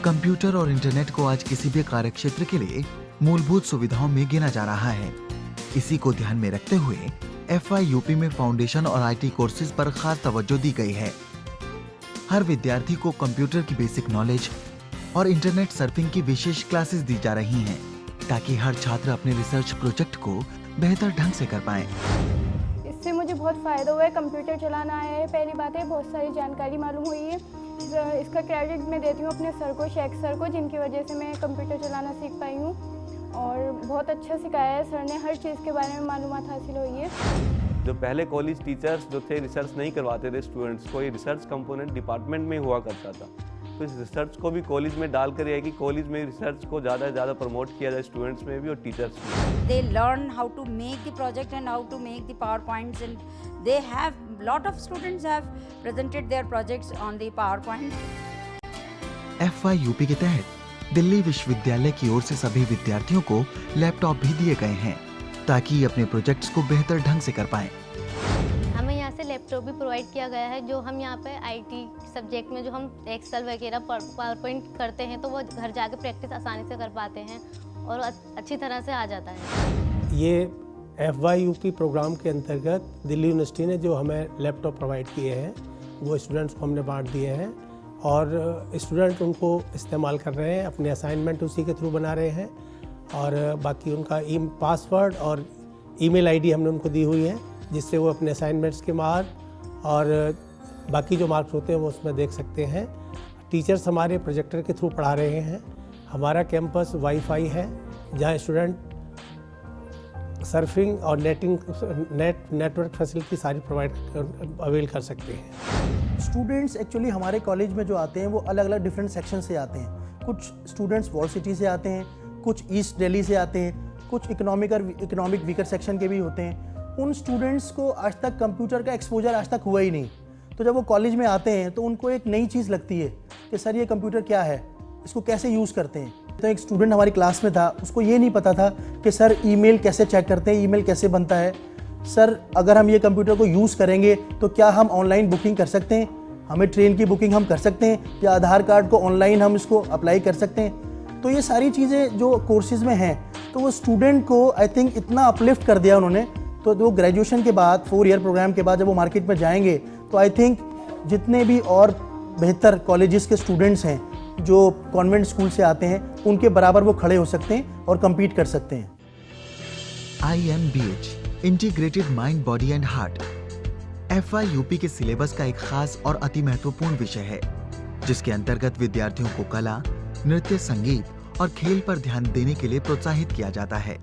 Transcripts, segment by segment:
Computer और internet को आज किसी भी कार्यक्षेत्र के लिए मूलभूत सुविधाओं में गिना जा रहा है। इसी को ध्यान में रखते हुए FIUP में फाउंडेशन और IT कोर्सेज पर खास तवज्जो दी गई है। हर विद्यार्थी को कंप्यूटर की बेसिक नॉलेज और इंटरनेट सर्फिंग की विशेष क्लासेस दी जा रही हैं, ताकि हर छात्र अपने रिसर्च प्रोजेक्ट को बेहतर ढंग से कर पाए। इससे मुझे बहुत फ़ायदा हुआ है। कंप्यूटर चलाना आया है, पहली बात है, बहुत सारी जानकारी मालूम हुई है। इसका क्रेडिट मैं देती हूँ अपने सर को, शेख सर को, जिनकी वजह से मैं कंप्यूटर चलाना सीख पाई हूँ। और बहुत अच्छा सिखाया है सर ने, हर चीज़ के बारे में मालूमात हासिल हुई है। जो पहले कॉलेज टीचर्स जो थे रिसर्च नहीं करवाते थे स्टूडेंट्स को, ये रिसर्च कंपोनेंट डिपार्टमेंट में हुआ करता था। तो इस रिसर्च को भी कॉलेज में डालकर यह है कि कॉलेज में रिसर्च को ज़्यादा से ज़्यादा प्रमोट किया जाए, स्टूडेंट्स में भी और टीचर्स में। They learn how to make the project and how to make the PowerPoints, and they have lot of students have presented their projects on the PowerPoint. FIUP के तहत दिल्ली विश्वविद्यालय की ओर से सभी विद्यार्थियों को लैपटॉप भी दिए गए हैं, ताकि अपने प्रोजेक्ट्स को बेहतर ढंग से कर पाएं। हमें यहाँ से लैपटॉप भी प्रोवाइड किया गया है, जो हम यहाँ पे IT सब्जेक्ट में जो हम एक्सेल वगैरह पावर पॉइंट करते हैं, तो वो घर जाके प्रैक्टिस आसानी से कर पाते हैं और अच्छी तरह से आ जाता है। ये FYUP प्रोग्राम के अंतर्गत दिल्ली यूनिवर्सिटी ने जो हमें लैपटॉप प्रोवाइड किए हैं, वो स्टूडेंट्स को हमने बांट दिए हैं और स्टूडेंट उनको इस्तेमाल कर रहे हैं, अपने असाइनमेंट उसी के थ्रू बना रहे हैं और बाकी उनका पासवर्ड और ईमेल ID हमने उनको दी हुई है, जिससे वो अपने असाइनमेंट्स के मार्क और बाकी जो मार्क्स होते हैं वो उसमें देख सकते हैं। टीचर्स हमारे प्रोजेक्टर के थ्रू पढ़ा रहे हैं। हमारा कैंपस वाईफाई है, जहाँ स्टूडेंट सर्फिंग और नेटवर्क फैसिलिटी सारी प्रोवाइड अवेल कर सकते हैं। स्टूडेंट्स एक्चुअली हमारे कॉलेज में जो आते हैं वो अलग अलग डिफरेंट सेक्शन से आते हैं। कुछ स्टूडेंट्स वॉल सिटी से आते हैं, कुछ ईस्ट दिल्ली से आते हैं, कुछ इकोनॉमिक वीकर सेक्शन के भी होते हैं। उन स्टूडेंट्स को आज तक कंप्यूटर का एक्सपोजर आज तक हुआ ही नहीं, तो जब वो कॉलेज में आते हैं तो उनको एक नई चीज़ लगती है कि सर ये कंप्यूटर क्या है, इसको कैसे यूज़ करते हैं। तो एक स्टूडेंट हमारी क्लास में था, उसको ये नहीं पता था कि सर ईमेल कैसे चेक करते हैं, ईमेल कैसे बनता है, सर अगर हम ये कंप्यूटर को यूज़ करेंगे तो क्या हम ऑनलाइन बुकिंग कर सकते हैं, हमें ट्रेन की बुकिंग हम कर सकते हैं, या आधार कार्ड को ऑनलाइन हम इसको अप्लाई कर सकते हैं। तो ये सारी चीज़ें जो कोर्सेज़ में हैं, तो वो स्टूडेंट को आई थिंक इतना अपलिफ्ट कर दिया उन्होंने। तो वो ग्रेजुएशन के बाद 4 ईयर प्रोग्राम के बाद जब वो मार्केट में जाएंगे, तो आई थिंक जितने भी और बेहतर कॉलेजेस के स्टूडेंट्स हैं जो कॉन्वेंट स्कूल से आते हैं, उनके बराबर वो खड़े हो सकते हैं और कम्पीट कर सकते हैं। IMBH integrated mind, body and heart FIUP के सिलेबस का एक खास और अति महत्वपूर्ण विषय है, जिसके अंतर्गत विद्यार्थियों को कला, नृत्य, संगीत और खेल पर ध्यान देने के लिए प्रोत्साहित किया जाता है।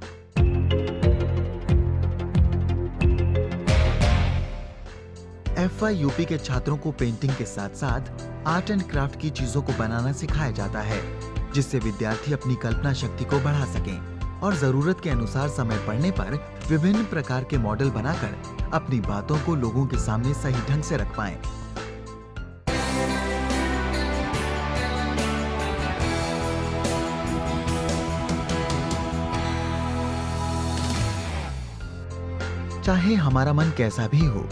FIUP के छात्रों को पेंटिंग के साथ साथ आर्ट एंड क्राफ्ट की चीजों को बनाना सिखाया जाता है, जिससे विद्यार्थी अपनी कल्पना शक्ति को बढ़ा सकें और जरूरत के अनुसार समय पड़ने पर विभिन्न प्रकार के मॉडल बनाकर अपनी बातों को लोगों के सामने सही ढंग से रख पाएं। चाहे हमारा मन कैसा भी हो,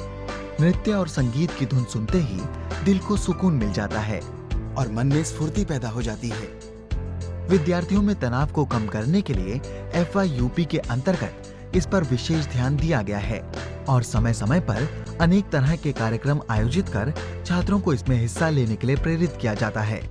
नृत्य और संगीत की धुन सुनते ही दिल को सुकून मिल जाता है और मन में स्फूर्ति पैदा हो जाती है। विद्यार्थियों में तनाव को कम करने के लिए FIUP के अंतर्गत इस पर विशेष ध्यान दिया गया है और समय समय पर अनेक तरह के कार्यक्रम आयोजित कर छात्रों को इसमें हिस्सा लेने के लिए प्रेरित किया जाता है।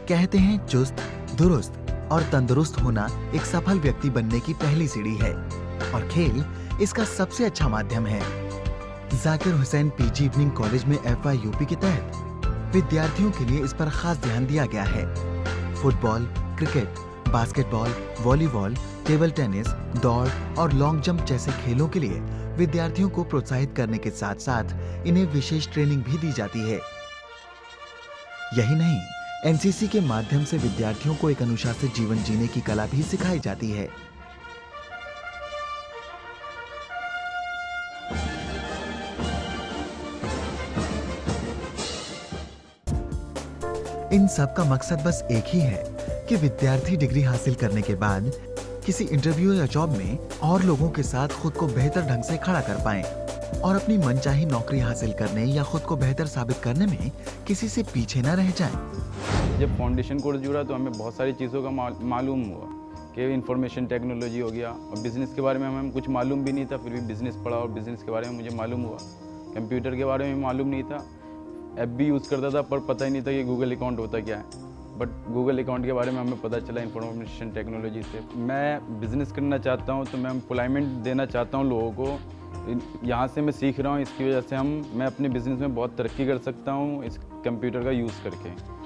कहते हैं चुस्त, दुरुस्त और तंदुरुस्त होना एक सफल व्यक्ति बनने की पहली सीढ़ी है और खेल इसका सबसे अच्छा माध्यम है। Zakir Hussain PG evening college में FIUP के तहत विद्यार्थियों के लिए इस पर खास ध्यान दिया गया है। Football, cricket, basketball, volleyball, table tennis, दौड़ और लॉन्ग जंप जैसे खेलों के लिए विद्यार्थियों को प्रोत्साहित करने के साथ साथ इन्हें विशेष ट्रेनिंग भी दी जाती है। यही नहीं, NCC के माध्यम से विद्यार्थियों को एक अनुशासित जीवन जीने की कला भी सिखाई जाती है। इन सब का मकसद बस एक ही है कि विद्यार्थी डिग्री हासिल करने के बाद किसी इंटरव्यू या जॉब में और लोगों के साथ खुद को बेहतर ढंग से खड़ा कर पाएं और अपनी मनचाही नौकरी हासिल करने या खुद को बेहतर साबित करने में किसी से पीछे न रह जाएं। जब फाउंडेशन कोर्स जुड़ा तो हमें बहुत सारी चीज़ों का मालूम हुआ कि इंफॉर्मेशन टेक्नोलॉजी हो गया, और बिज़नेस के बारे में हमें कुछ मालूम भी नहीं था, फिर भी बिज़नेस पढ़ा और बिज़नेस के बारे में मुझे मालूम हुआ। कंप्यूटर के बारे में मालूम नहीं था, ऐप भी यूज़ करता था पर पता ही नहीं था कि गूगल अकाउंट होता क्या है, बट गूगल अकाउंट के बारे में हमें पता चला इंफॉर्मेशन टेक्नोलॉजी से। मैं बिज़नेस करना चाहता हूँ तो मैं एम्प्लॉयमेंट देना चाहता हूँ लोगों को। यहाँ से मैं सीख रहा हूँ, इसकी वजह से मैं अपने बिज़नेस में बहुत तरक्की कर सकता हूँ इस कंप्यूटर का यूज़ करके।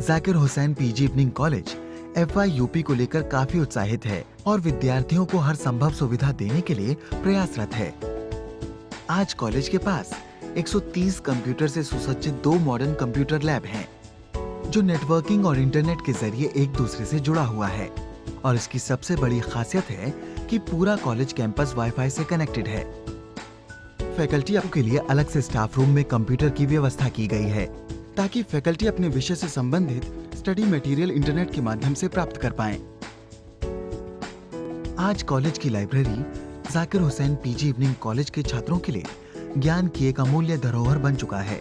Zakir Hussain PG evening college FYUP को लेकर काफी उत्साहित है और विद्यार्थियों को हर संभव सुविधा देने के लिए प्रयासरत है। आज कॉलेज के पास 130 कंप्यूटर से सुसज्जित 2 मॉडर्न कंप्यूटर लैब हैं, जो नेटवर्किंग और इंटरनेट के जरिए एक दूसरे से जुड़ा हुआ है। और इसकी सबसे बड़ी खासियत है कि पूरा कॉलेज कैंपस वाईफाई से कनेक्टेड है। फैकल्टी के लिए अलग से स्टाफ रूम में कंप्यूटर की व्यवस्था की गई है ताकि फैकल्टी अपने विषय से संबंधित स्टडी मटेरियल इंटरनेट के माध्यम से प्राप्त कर पाएं। आज कॉलेज की library Zakir Hussain PG evening college के छात्रों के लिए ज्ञान की एक अमूल्य धरोहर बन चुका है।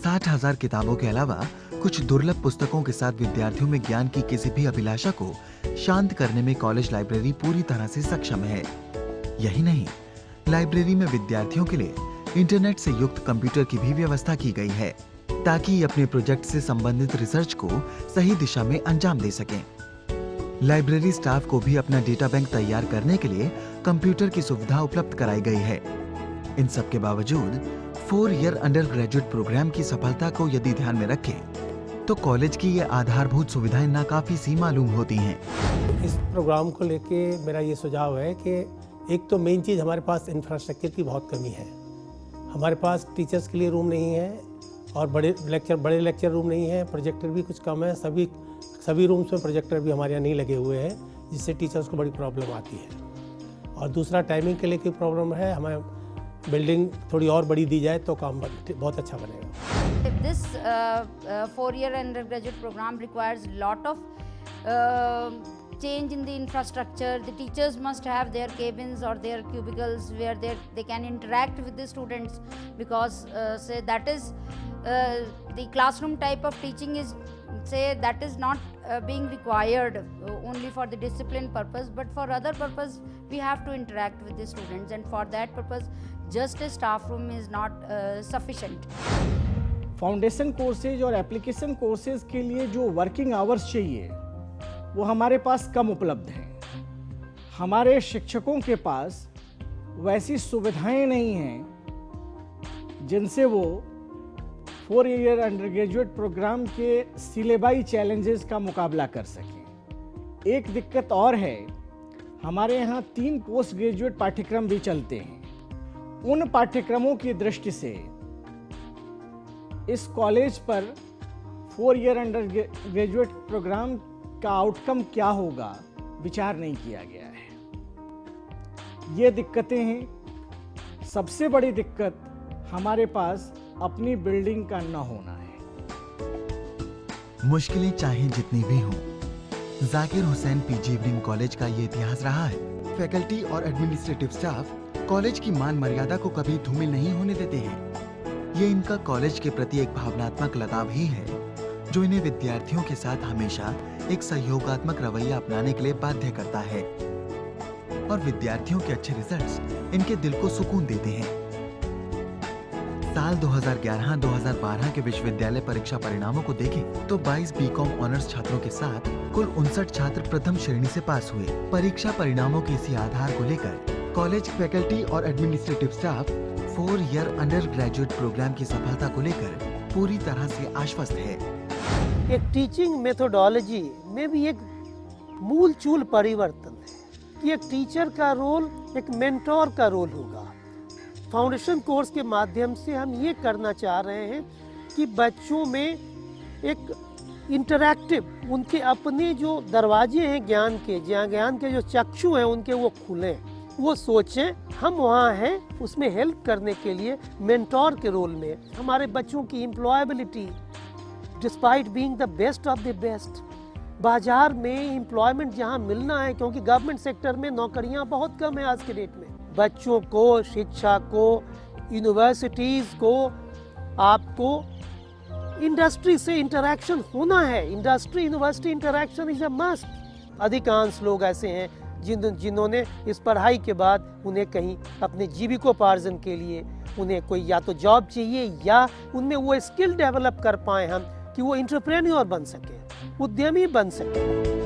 60,000 किताबों के अलावा कुछ दुर्लभ पुस्तकों के साथ विद्यार्थियों में ज्ञान की किसी भी अभिलाषा को शांत करने में कॉलेज लाइब्रेरी पूरी तरह से सक्षम है। यही नहीं, लाइब्रेरी में विद्यार्थियों के लिए इंटरनेट से युक्त कंप्यूटर की भी व्यवस्था की गई है ताकि अपने प्रोजेक्ट से संबंधित रिसर्च को सही दिशा में अंजाम दे सकें। लाइब्रेरी स्टाफ को भी अपना डेटा बैंक तैयार करने के लिए कंप्यूटर की सुविधा उपलब्ध कराई गई है। इन सब के बावजूद 4 ईयर अंडर ग्रेजुएट प्रोग्राम की सफलता को यदि ध्यान में रखें तो कॉलेज की ये आधारभूत सुविधाएं नाकाफी सी मालूम होती हैं। इस प्रोग्राम को लेके मेरा ये सुझाव है कि एक तो मेन चीज़ हमारे पास इंफ्रास्ट्रक्चर की बहुत कमी है। हमारे पास टीचर्स के लिए रूम नहीं है और बड़े लेक्चर रूम नहीं है, प्रोजेक्टर भी कुछ कम है। सभी रूम्स में प्रोजेक्टर भी हमारे यहाँ नहीं लगे हुए हैं, जिससे टीचर्स को बड़ी प्रॉब्लम आती है। और दूसरा टाइमिंग के लिए कोई प्रॉब्लम है। हमें बिल्डिंग थोड़ी और बड़ी दी जाए तो काम बहुत अच्छा बनेगा। This 4-year undergraduate program requires a lot of change in the infrastructure. The teachers must have their cabins or their cubicles where they can interact with the students, because say that is the classroom type of teaching is that is not being required only for the discipline purpose, but for other purpose we have to interact with the students, and for that purpose just a staff room is not sufficient. Foundation courses और application courses के लिए जो working hours चाहिए वो हमारे पास कम उपलब्ध हैं। हमारे शिक्षकों के पास वैसी सुविधाएं नहीं हैं जिनसे वो 4 ईयर अंडर ग्रेजुएट प्रोग्राम के सिलेबाई चैलेंजेस का मुकाबला कर सकें। एक दिक्कत और है, हमारे यहाँ 3 पोस्ट ग्रेजुएट पाठ्यक्रम भी चलते हैं। उन पाठ्यक्रमों की दृष्टि से इस कॉलेज पर 4 ईयर अंडर ग्रेजुएट प्रोग्राम का आउटकम क्या होगा विचार नहीं किया गया है। ये दिक्कतें हैं। सबसे बड़ी दिक्कत हमारे पास अपनी बिल्डिंग का न होना है। मुश्किलें चाहे जितनी भी हों, Zakir Hussain PG evening college का ये इतिहास रहा है। फैकल्टी और एडमिनिस्ट्रेटिव स्टाफ कॉलेज की मान मर्यादा को कभी धूमिल नहीं होने देते हैं। ये इनका कॉलेज के प्रति एक भावनात्मक लगाव ही है जो इन्हें विद्यार्थियों के साथ हमेशा एक सहयोगात्मक रवैया अपनाने के लिए बाध्य करता है, और विद्यार्थियों के अच्छे रिजल्ट्स इनके दिल को सुकून देते हैं। साल 2011-2012 के विश्वविद्यालय परीक्षा परिणामों को देखें तो 22 बीकॉम ऑनर्स छात्रों के साथ कुल 59 छात्र प्रथम श्रेणी से पास हुए। परीक्षा परिणामों के इसी आधार को लेकर कॉलेज फैकल्टी और administrative staff 4 year undergraduate programme की सफलता को लेकर पूरी तरह से आश्वस्त है। एक टीचिंग मेथोडोलॉजी में भी एक मूल चूल परिवर्तन है कि एक टीचर का रोल एक मेंटोर का रोल होगा। फाउंडेशन कोर्स के माध्यम से हम ये करना चाह रहे हैं कि बच्चों में एक इंटरैक्टिव, उनके अपने जो दरवाजे हैं ज्ञान के, ज्ञान के जो चक्षु हैं उनके वो खुलें, वो सोचें हम वहाँ हैं उसमें हेल्प करने के लिए मेंटोर के रोल में। हमारे बच्चों की employability despite being the best of the best, बाजार में एम्प्लॉयमेंट जहाँ मिलना है, क्योंकि गवर्नमेंट सेक्टर में नौकरियाँ बहुत कम है आज के डेट में। बच्चों को, शिक्षा को, यूनिवर्सिटीज़ को, आपको इंडस्ट्री से इंटरेक्शन होना है। Industry university interaction is a must. अधिकांश लोग ऐसे हैं जिन्होंने इस पढ़ाई के बाद उन्हें कहीं अपने जीविकोपार्जन के लिए उन्हें कोई या तो जॉब चाहिए या उनमें वो स्किल डेवलप कर पाए हम कि वो एंटरप्रेन्योर बन सके, उद्यमी बन सके।